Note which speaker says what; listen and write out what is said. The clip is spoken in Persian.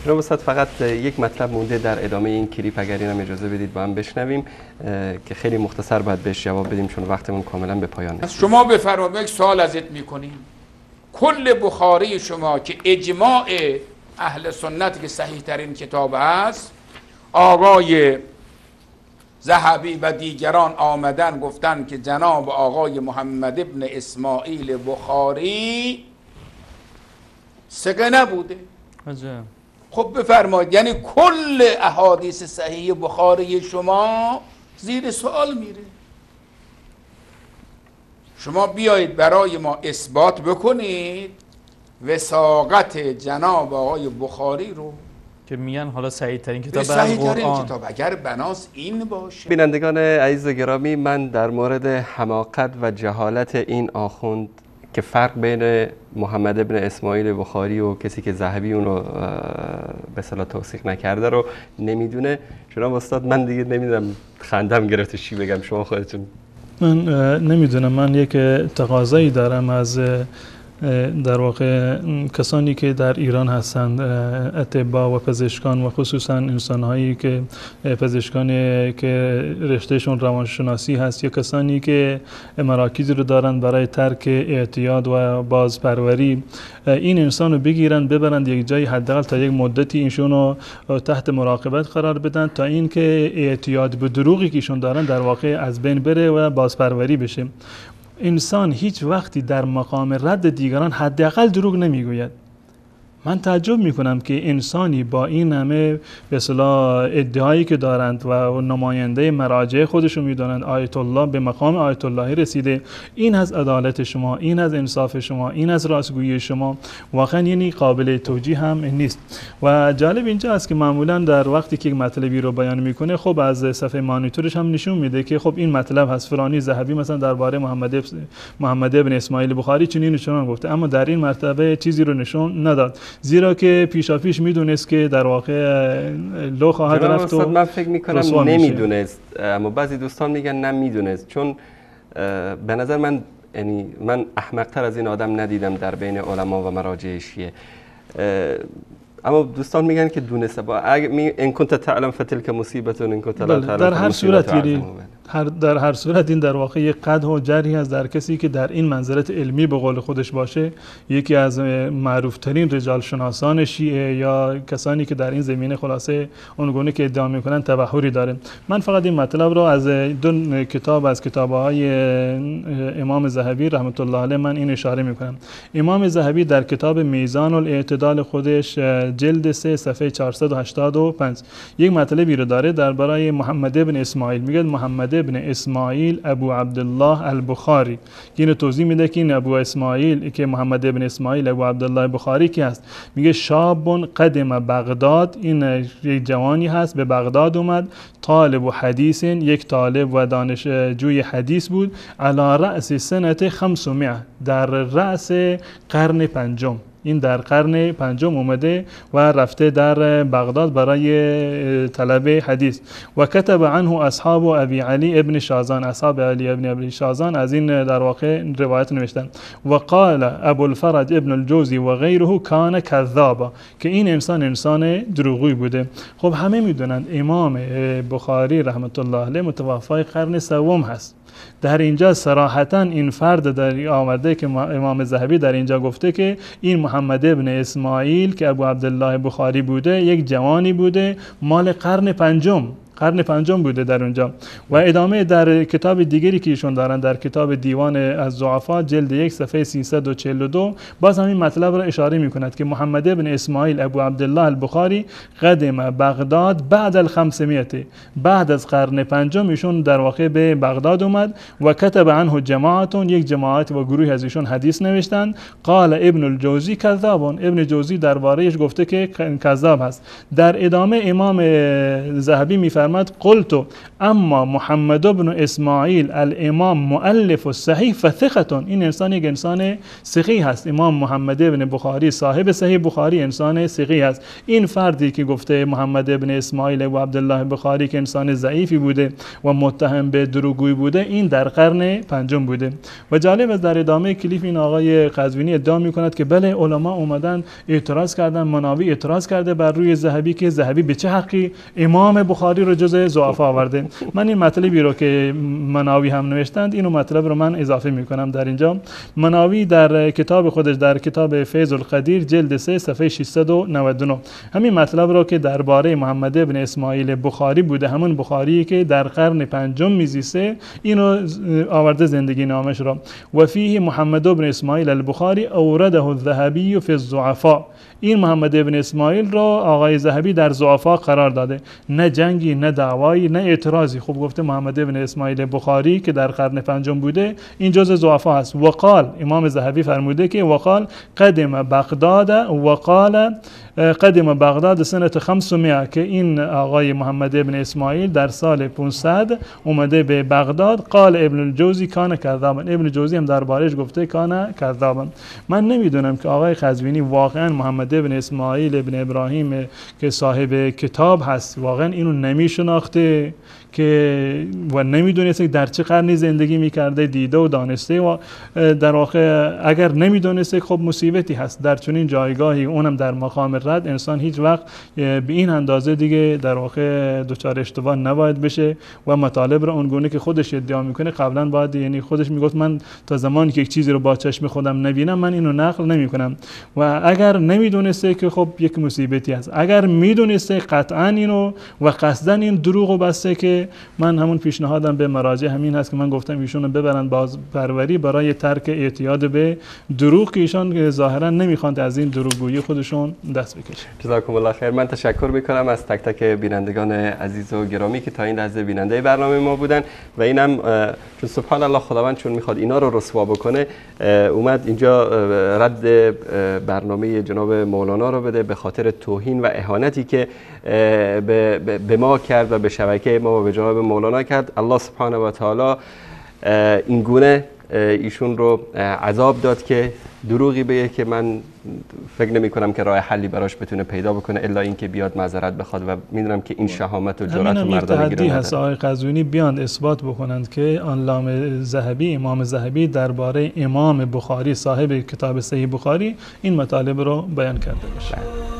Speaker 1: جناب استاد فقط یک مطلب مونده در ادامه این کلیپ، اگر اینم اجازه بدید با هم بشنویم که خیلی مختصر باید بهش جواب بدیم چون وقتمون کاملا به پایان رسید.
Speaker 2: شما بفرمایید، یک سوال ازت میکنیم. کل بخاری شما که اجماع اهل سنت که صحیح ترین کتاب است، آقای ذهبی و دیگران آمدن گفتن که جناب آقای محمد ابن اسماعیل بخاری ثقه نبوده. خب بفرمایید، یعنی کل احادیث صحیح بخاری شما زیر سوال میره. شما بیایید برای ما اثبات بکنید وثاقت جناب آقای بخاری رو
Speaker 3: که میگن حالا صحیح ترین کتاب
Speaker 2: صحیح ترین کتاب، اگر بناس این باشه.
Speaker 1: بینندگان عزیز و گرامی، من در مورد حماقت و جهالت این آخوند که فرق بین محمد ابن اسماعیل بخاری و کسی که ذهبی اون رو به اصطلاح توثیق نکرده رو نمیدونه، جناب استاد من دیگه نمیدونم، خندم گرفته چی بگم، شما خودتون.
Speaker 4: من نمیدونم، من یک تقاضایی دارم از در واقع کسانی که در ایران هستند، اطباء و پزشکان و خصوصا انسان‌هایی که پزشکانی که رشتهشون روانشناسی هست یا کسانی که مراکزی رو دارن برای ترک اعتیاد و بازپروری، این انسان رو بگیرن ببرند یک جایی، حداقل تا یک مدتی ایشون رو تحت مراقبت قرار بدن تا اینکه اعتیاد به دروغی که ایشون دارن در واقع از بین بره و بازپروری بشه. انسان هیچ وقتی در مقام رد دیگران حداقل دروغ نمیگوید. من تعجب میکنم که انسانی با این همه به اصطلاح ادعایی که دارند و نماینده مراجع خودشون میدونند آیت الله به مقام آیت اللهی رسیده، این از عدالت شما، این از انصاف شما، این از راستگویی شما واقعا یعنی قابل توجیه هم نیست. و جالب اینجا است که معمولا در وقتی که مطلبی رو بیان میکنه، خب از صفحه مانیتورش هم نشون میده که خب این مطلب هست، فلانی ذهبی مثلا درباره محمد ابن اسماعیل بخاری چنین چنان گفته، اما در این مرتبه چیزی رو نشون نداد، زیرا که پیشاپیش میدونست که در واقع لو خواهد رفت.
Speaker 1: من فکر میکنم نمیدونست، اما بعضی دوستان میگن نمیدونست، چون به نظر من، یعنی من احمق‌تر از این آدم ندیدم در بین علما و مراجع شیعه. اما دوستان میگن که دونسته، با ان کنت تعلم فتلک مصیبت ان کنت لا تعلم.
Speaker 4: در هر صورت در هر صورت این در واقع یک قدح و جرحی از در کسی که در این منزلت علمی به قول خودش باشه، یکی از معروفترین رجال شناسان شیعه یا کسانی که در این زمینه خلاصه اونگونه که ادعا میکنن تبحری داره. من فقط این مطلب رو از دو کتاب از کتاب‌های امام ذهبی رحمت الله علیه من این اشاره میکنم. امام ذهبی در کتاب میزان الاعتدال خودش جلد 3 صفحه 485 یک مطلبی رو داره درباره محمد ابن اسماعیل. میگه محمد ابن اسماعیل ابو عبدالله البخاری، اینو توضیح میده که این ابو اسماعیل که محمد ابن اسماعیل ابو عبدالله بخاری کی هست. میگه شاب قدم بغداد، این یک جوانی هست به بغداد اومد، طالب و حدیث، یک طالب و دانشجوی حدیث بود، علی رأس سنه 500 در رأس قرن پنجم. این در قرن پنجم اومده و رفته در بغداد برای طلب حدیث. و کتب عنه اصحاب ابی علی ابن شازان، اصحاب علی ابن ابی شازان از این در واقع روایت نوشتن. و قال ابو الفرج ابن الجوزی و غیره کان کذابا، که این انسان دروغگوی بوده. خب همه میدونند امام بخاری رحمت الله علیه متوفای قرن سوم هست. در اینجا صراحتا این فرد در آمده که امام ذهبی در اینجا گفته که این محمد ابن اسماعیل که ابو عبدالله بخاری بوده یک جوانی بوده مال قرن پنجم بوده در اونجا. و ادامه در کتاب دیگری که ایشون دارن، در کتاب دیوان از ضعفا جلد 1 صفحه 342 باز همین مطلب را اشاره میکند که محمد ابن اسماعیل ابو عبدالله البخاری قدم بغداد بعد ال500، بعد از قرن پنجم ایشون در واقع به بغداد اومد. و کتب عنه جماعتون، یک جماعت و گروه از ایشون حدیث نوشتن. قال ابن الجوزی کذابون، ابن جوزی دربارهش گفته که کذاب هست. در ادامه امام ذهبی میفرماید میفرماد قلت اما محمد بن اسماعیل الامام مؤلف الصحیح فثقة، این انسان یک انسان ثقی هست. امام محمد بن بخاری صاحب صحیح بخاری انسان ثقی هست. این فردی که گفته محمد بن اسماعیل و عبدالله بخاری که انسان ضعیفی بوده و متهم به دروغگویی بوده، این در قرن پنجم بوده. و جالب است در ادامه کلیپ این آقای قزوینی ادعا میکند که بله علما اومدن اعتراض کردن، مناوی اعتراض کرده بر روی ذهبی که ذهبی به چه حقی امام بخاری رو جزء ضعفا آورده. من این مطلبی رو که مناوی هم نوشتند اینو مطلب رو من اضافه میکنم در اینجا. مناوی در کتاب خودش در کتاب فیض القدیر جلد 3 صفحه 699 همین مطلب رو که درباره محمد بن اسماعیل بخاری بوده، همون بخاری که در قرن پنجم میزیسته، اینو آورده زندگی نامش را. و فیه محمد بن اسماعیل البخاری اورده الذهبی فی الضعفاء، این محمد بن اسماعیل را آقای ذهبی در ضعفا قرار داده، نه جنگی نه دعوایی نه اعتراضی. خوب گفته محمد بن اسماعیل بخاری که در قرن پنجم بوده این جزء ضعفا است. وقال امام ذهبی فرموده که وقال قدم بغداد، وقال قدم بغداد سنه 500 که این آقای محمد بن اسماعیل در سال 500 اومده به بغداد. قال ابن الجوزی کان کذابا، ابن جوزی هم دربارش گفته کان کذابا. من نمیدونم که آقای قزوینی واقعا محمد بن اسماعیل بن ابراهیم که صاحب کتاب هست واقعا اینو نمیشناخته که و نمیدونسته در چه قرنی زندگی میکرده، دیده و دانسته. و در واقع اگر نمیدونسته خب مصیبتی هست در چنین جایگاهی، اونم در مقام رد. انسان هیچ وقت به این اندازه دیگه در واقع دچار اشتباه نباید بشه و مطالب رو اونگونه که خودش ادعا میکنه قبلا باید، یعنی خودش میگفت من تا زمانی که یک چیزی رو با چشم خودم نبینم من اینو نقل نمیکنم. و اگر نمیدونسته که خب یک مصیبتی هست، اگر میدونسته قطعا اینو و قصدا این دروغو بسته که من همون پیشنهادم به مراجع همین هست که من گفتم ایشونو ببرن بازپروری برای ترک اعتیاد به دروغ که ایشان ظاهرا نمیخوان از این دروغگویی خودشون دست بکشن.
Speaker 1: جزاکم الله خیر. من تشکر میکنم از تک تک بینندگان عزیز و گرامی که تا این لحظه بیننده برنامه ما بودن. و اینم چون سبحان الله خداوند چون میخواد اینا رو رسوا بکنه اومد اینجا رد برنامه جناب مولانا رو بده به خاطر توهین و اهانتی که به ما کرد و به شبکه ما و به جناب مولانا کرد. الله سبحانه و تعالی این گونه ایشون رو عذاب داد که دروغی بگه که من فکر نمی کنم که راه حلی براش بتونه پیدا بکنه الا اینکه بیاد معذرت بخواد. و میدونم که این شهامت و جرأت و مردانگی رو
Speaker 4: هست آقای قزوینی بیان اثبات بکنند که علامه ذهبی، امام ذهبی درباره امام بخاری صاحب کتاب صحیح بخاری این مطالب رو بیان کرده باشه.